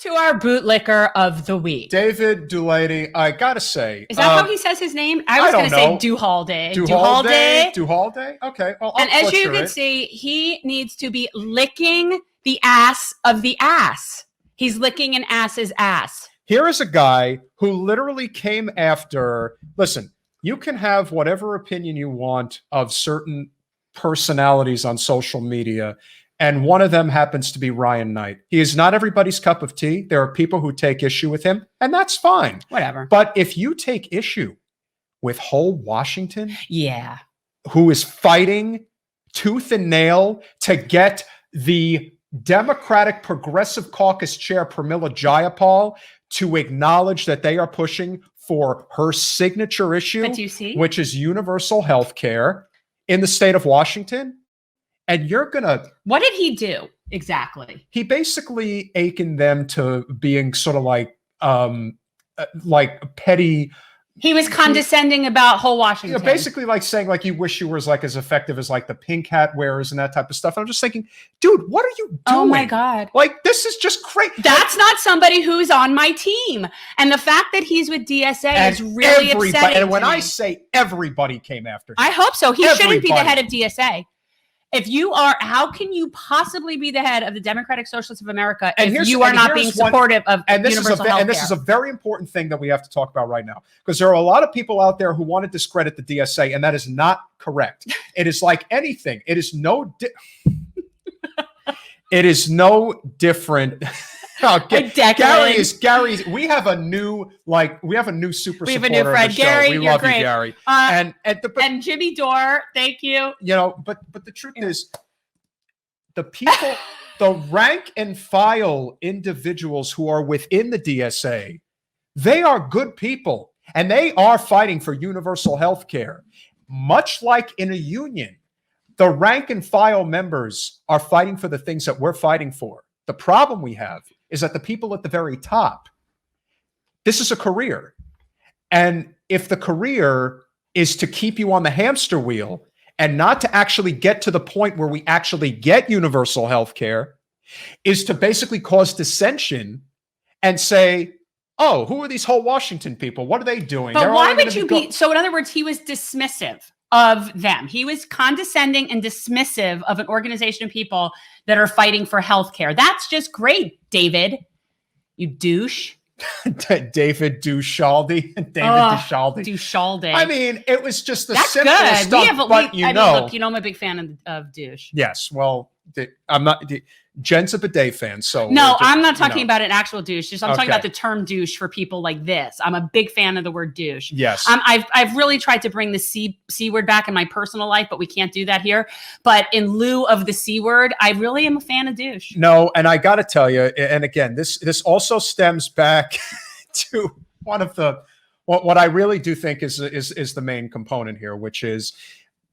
to our bootlicker of the week. David Duhalde, I gotta say. Is that how he says his name? I was going to say Duhalde. Duhalde? Okay. Well, and as you can see, he needs to be licking the ass of the ass. He's licking an ass's ass. Here is a guy who literally came after, listen, you can have whatever opinion you want of certain personalities on social media, and one of them happens to be Ryan Knight. He is not everybody's cup of tea. There are people who take issue with him, and that's fine. Whatever. But if you take issue with whole Washington, yeah, who is fighting tooth and nail to get the Democratic Progressive Caucus chair, Pramila Jayapal, to acknowledge that they are pushing for her signature issue, which is universal health care in the state of Washington. And you're going to... What did he do exactly? He basically awakened them to being sort of like petty... He was condescending about whole Washington. Basically like saying like you wish you were like as effective as like the pink hat wearers and that type of stuff. And I'm just thinking, dude, what are you doing? Oh my God. Like, this is just crazy. That's not somebody who's on my team. And the fact that he's with DSA is really upsetting. And when I say everybody came after him. I hope so. He shouldn't be the head of DSA. If you are, how can you possibly be the head of the Democratic Socialists of America if you are not being supportive of universal health care? And this is a very important thing that we have to talk about right now, because there are a lot of people out there who want to discredit the DSA, and that is not correct. It is like anything. It is no different. Oh, Gary, we have a new super we have supporter a new friend, Gary. We love you, Gary. And Jimmy Dore, thank you. You know, but the truth is, the people, the rank and file individuals who are within the DSA, they are good people, and they are fighting for universal health care. Much like in a union, the rank and file members are fighting for the things that we're fighting for. The problem we have is that the people at the very top, this is a career. And if the career is to keep you on the hamster wheel and not to actually get to the point where we actually get universal health care, is to basically cause dissension and say, oh, who are these whole Washington people? What are they doing? But why would you be? So in other words, he was dismissive of them. He was condescending and dismissive of an organization of people that are fighting for healthcare. That's just great, David. You douche. David Duhalde. Duhalde. I mean, it was just the simplest stuff, but you know, I'm a big fan of douche. Yes, well, I'm not... Jen's a bidet fan, so... No, I'm not talking about an actual douche. I'm talking about the term douche for people like this. I'm a big fan of the word douche. Yes. I've really tried to bring the C word back in my personal life, but we can't do that here. But in lieu of the C word, I really am a fan of douche. No, and I got to tell you, and again, this also stems back to one of the... What I really do think is the main component here, which is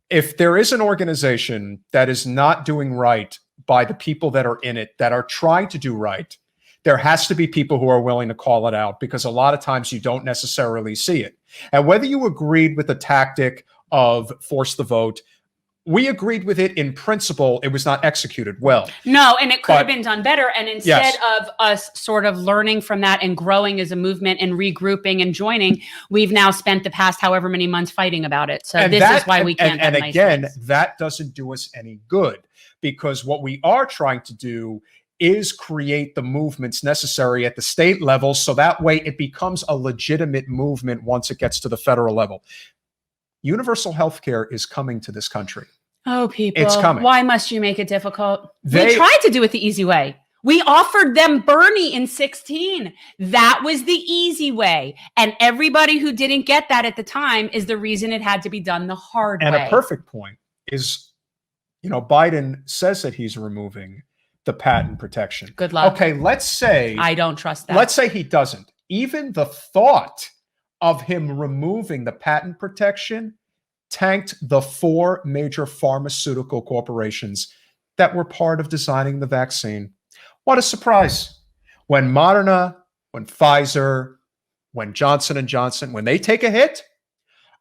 if there is an organization that is not doing right by the people that are in it, that are trying to do right, there has to be people who are willing to call it out, because a lot of times you don't necessarily see it. And whether you agreed with the tactic of force the vote, we agreed with it in principle. It was not executed well. No, and it could have been done better. And instead of us sort of learning from that and growing as a movement and regrouping and joining, we've now spent the past however many months fighting about it. So this is why we can't. And again, that doesn't do us any good, because what we are trying to do is create the movements necessary at the state level, so that way it becomes a legitimate movement once it gets to the federal level. Universal health care is coming to this country. Oh, people. It's coming. Why must you make it difficult? We tried to do it the easy way. We offered them Bernie in 2016. That was the easy way. And everybody who didn't get that at the time is the reason it had to be done the hard way. And a perfect point is, you know, Biden says that he's removing the patent protection. Good luck. Okay, let's say... I don't trust that. Let's say he doesn't. Even the thought of him removing the patent protection tanked the 4 major pharmaceutical corporations that were part of designing the vaccine. What a surprise. When Moderna, when Pfizer, when Johnson & Johnson, when they take a hit,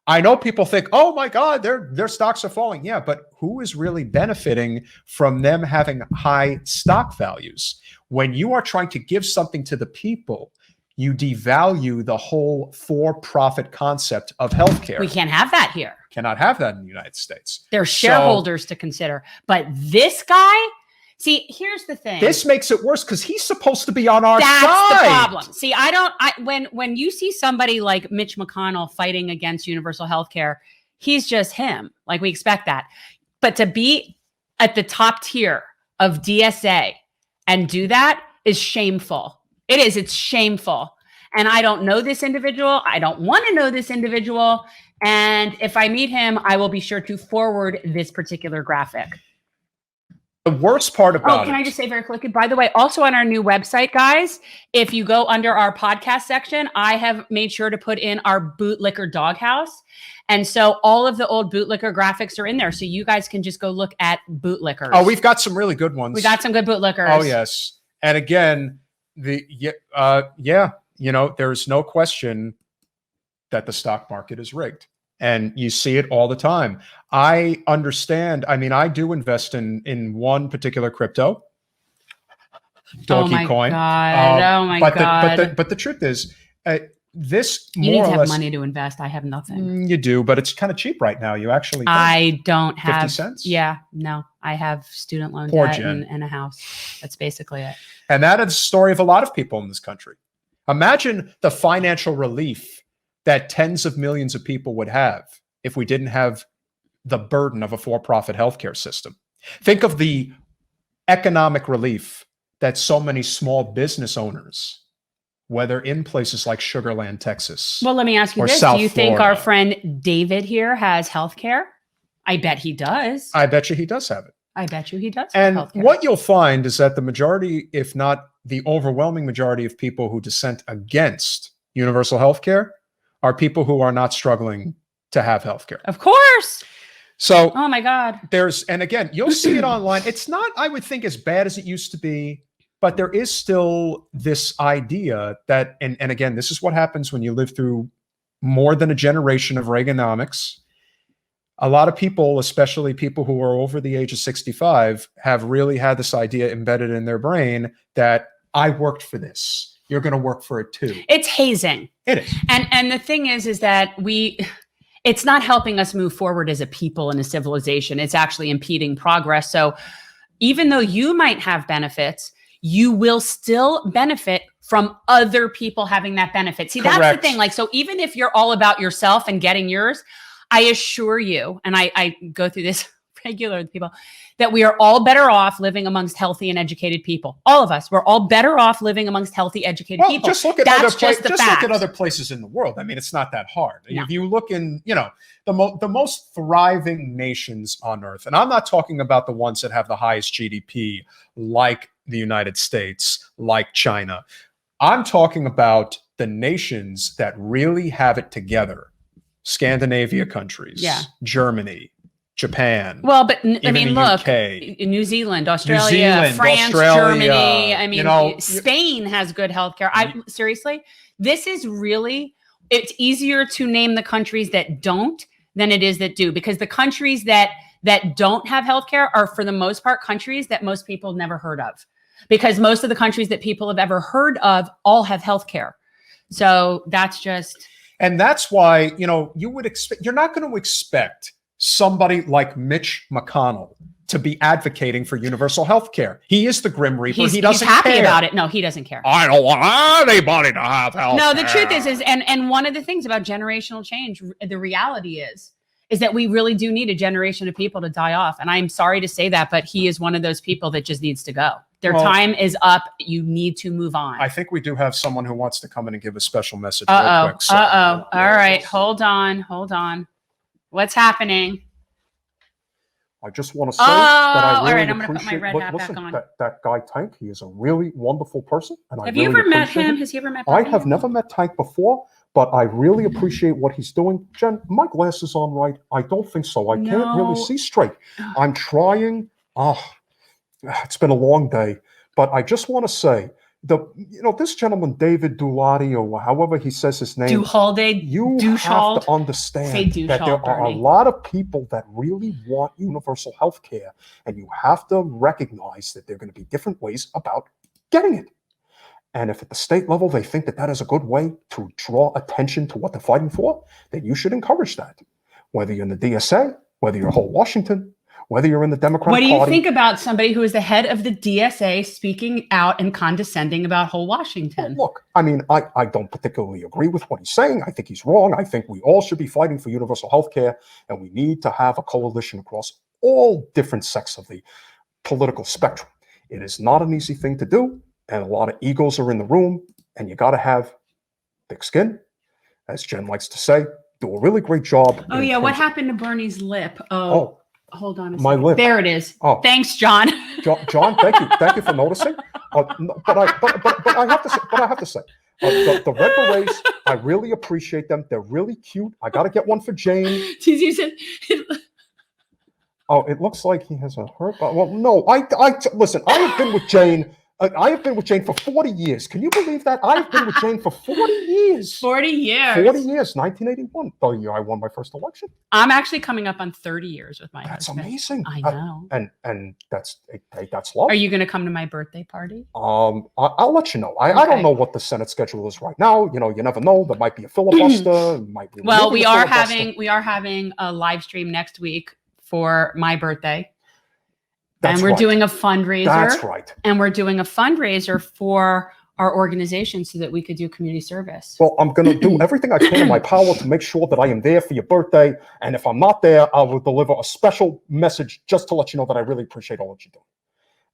I know people think, oh my God, their stocks are falling. Yeah, but who is really benefiting from them having high stock values? when you are trying to give something to the people, you devalue the whole for-profit concept of healthcare. We can't have that here. Cannot have that in the United States. There's shareholders to consider. But this guy, see, here's the thing. This makes it worse because he's supposed to be on our That's side. the problem. See, when you see somebody like Mitch McConnell fighting against universal health care, he's just him. Like, we expect that. But to be at the top tier of DSA and do that is shameful. It is. It's shameful. And I don't know this individual. I don't want to know this individual. And if I meet him, I will be sure to forward this particular graphic. The worst part about can I just say very quickly, by the way, also on our new website, guys, if you go under our podcast section, I have made sure to put in our Bootlicker doghouse. And so all of the old Bootlicker graphics are in there. So you guys can just go look at Bootlickers. Oh, we've got some really good ones. We got some good Bootlickers. Oh, yes. And again, there's no question that the stock market is rigged. And you see it all the time. I understand. I mean, I do invest in one particular crypto, Dogecoin. Oh my God. But the truth is, this you more need to or have less, money to invest. I have nothing. You do, but it's kind of cheap right now. You actually I don't have 50 cents. Yeah, no, I have student loan Poor debt Jen. and a house. That's basically it. And that is the story of a lot of people in this country. Imagine the financial relief that tens of millions of people would have if we didn't have the burden of a for-profit healthcare system. Think of the economic relief that so many small business owners, whether in places like Sugar Land, Texas. Well, let me ask you or this. South Do you think Florida. our friend David here has health care? I bet he does. I bet you he does have it. I bet you he does have And healthcare. what you'll find is that the majority, if not the overwhelming majority of people who dissent against universal health care are people who are not struggling to have healthcare. Of course. So Oh my God. and again, you'll see it online. It's not, I would think, as bad as it used to be, but there is still this idea that, and again, this is what happens when you live through more than a generation of Reaganomics. A lot of people, especially people who are over the age of 65, have really had this idea embedded in their brain that I worked for this. You're going to work for it too. It's hazing. It is. And the thing is that it's not helping us move forward as a people and a civilization. It's actually impeding progress. So even though you might have benefits, you will still benefit from other people having that benefit. See, Correct. That's the thing. Like, so even if you're all about yourself and getting yours, I assure you, and I go through this regularly with people, that we are all better off living amongst healthy and educated people. All of us, we're all better off living amongst healthy, educated people. Just look at That's other just the look fact. at other places in the world. I mean, it's not that hard. No. If you look in, the most thriving nations on earth, and I'm not talking about the ones that have the highest GDP, like the United States, like China. I'm talking about the nations that really have it together. Scandinavia countries, Germany, Japan. Well, but I mean, look, UK, New Zealand, Australia, France, Australia, Germany. I mean, Spain has good healthcare. Seriously, this is really, it's easier to name the countries that don't than it is that do, because the countries that don't have healthcare are, for the most part, countries that most people have never heard of, because most of the countries that people have ever heard of all have healthcare. So that's just. And that's why, you would expect, you're not going to expect somebody like Mitch McConnell to be advocating for universal health care. He is the Grim Reaper. He doesn't he's happy care about it. No, he doesn't care. I don't want anybody to have health No, care. the truth is, and one of the things about generational change, the reality is that we really do need a generation of people to die off. And I'm sorry to say that, but he is one of those people that just needs to go. Their time is up. You need to move on. I think we do have someone who wants to come in and give a special message real quick. So. All right. Hold on. What's happening? I just want to say that I really all right, I'm gonna put my appreciate. red hat Listen, back on. that guy Tank, he is a really wonderful person, and I Have really you ever met appreciate him? it. Has he ever met? I Bernie? have never met Tank before, but I really appreciate what he's doing. Jen, my glasses on right? I don't think so. I can't really see straight. I'm trying. It's been a long day, but I just want to say this gentleman, David Duhalde, or however he says his name, Duhalde, you have to understand that there are a lot of people that really want universal health care, and you have to recognize that there are going to be different ways about getting it. And if at the state level they think that that is a good way to draw attention to what they're fighting for, then you should encourage that. Whether you're in the DSA, whether you're whole Washington, whether you're in the Democratic Party. What do you think about somebody who is the head of the DSA speaking out and condescending about whole Washington? Well, look, I mean, I don't particularly agree with what he's saying. I think he's wrong. I think we all should be fighting for universal health care, and we need to have a coalition across all different sects of the political spectrum. It is not an easy thing to do, and a lot of egos are in the room, and you got to have thick skin, as Jen likes to say. Do a really great job. Oh, yeah. What happened to Bernie's lip? Oh. Hold on a second. My lip. There it is. Oh. Thanks, John. John, thank you for noticing. But I have to say, the Red Berets, I really appreciate them. They're really cute. I got to get one for Jane. Oh, it looks like he has a hurt. Well, no, listen. I have been with Jane. I have been with Jane for 40 years. Can you believe that? I have been with Jane for 40 years. 40 years. 40 years, 1981. The year I won my first election. I'm actually coming up on 30 years with my husband. That's amazing. I know. And that's love. Are you going to come to my birthday party? I'll let you know. I don't know what the Senate schedule is right now. You know, you never know. There might be a filibuster. Well, we are having a live stream next week for my birthday. And we're doing a fundraiser. That's right. And we're doing a fundraiser for our organization so that we could do community service. Well, I'm going to do everything I can in my power to make sure that I am there for your birthday. And if I'm not there, I will deliver a special message just to let you know that I really appreciate all that you do.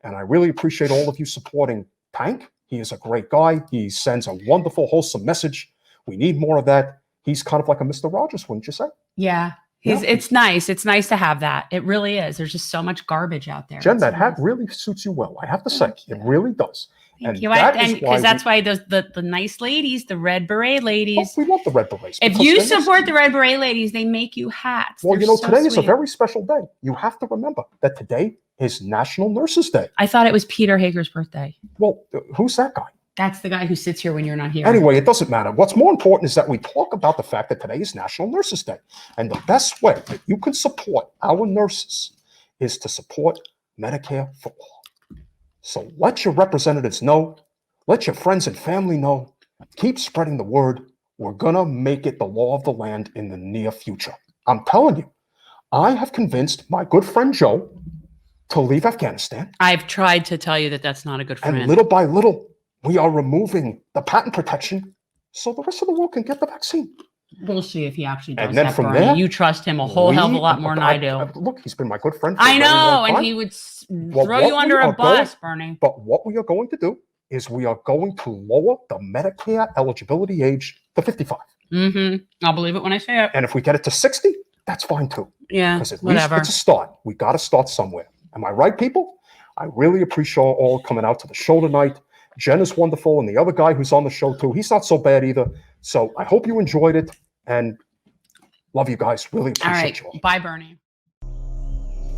And I really appreciate all of you supporting Tank. He is a great guy. He sends a wonderful, wholesome message. We need more of that. He's kind of like a Mr. Rogers, wouldn't you say? Yeah. It's nice. It's nice to have that. It really is. There's just so much garbage out there. Jen, that hat really suits you well. I have to say, it really does. Thank you. And because that's why the nice ladies, the Red Beret ladies. We love the Red Berets. If you support the Red Beret ladies, they make you hats. Well, today is a very special day. You have to remember that today is National Nurses Day. I thought it was Peter Hager's birthday. Well, who's that guy? That's the guy who sits here when you're not here. Anyway, it doesn't matter. What's more important is that we talk about the fact that today is National Nurses Day. And the best way that you can support our nurses is to support Medicare for all. So let your representatives know. Let your friends and family know. Keep spreading the word. We're going to make it the law of the land in the near future. I'm telling you, I have convinced my good friend Joe to leave Afghanistan. I've tried to tell you that that's not a good friend. And little by little, we are removing the patent protection so the rest of the world can get the vaccine. We'll see if he actually does and then that, from Bernie. there, you trust him a whole hell of a lot more than I do. Look, he's been my good friend. I know, and he would throw you under a bus, Bernie. But what we are going to do is we are going to lower the Medicare eligibility age to 55. I'll believe it when I say it. And if we get it to 60, that's fine too. Yeah, because at least it's a start. We got to start somewhere. Am I right, people? I really appreciate all coming out to the show tonight. Jen is wonderful, and the other guy who's on the show too, he's not so bad either. So I hope you enjoyed it, and love you guys. Really appreciate you all. Bye, Bernie.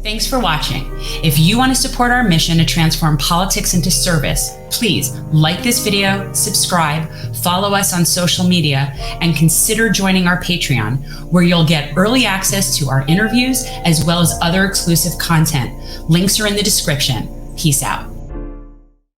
Thanks for watching. If you want to support our mission to transform politics into service, please like this video, subscribe, follow us on social media, and consider joining our Patreon, where you'll get early access to our interviews as well as other exclusive content. Links are in the description. Peace out.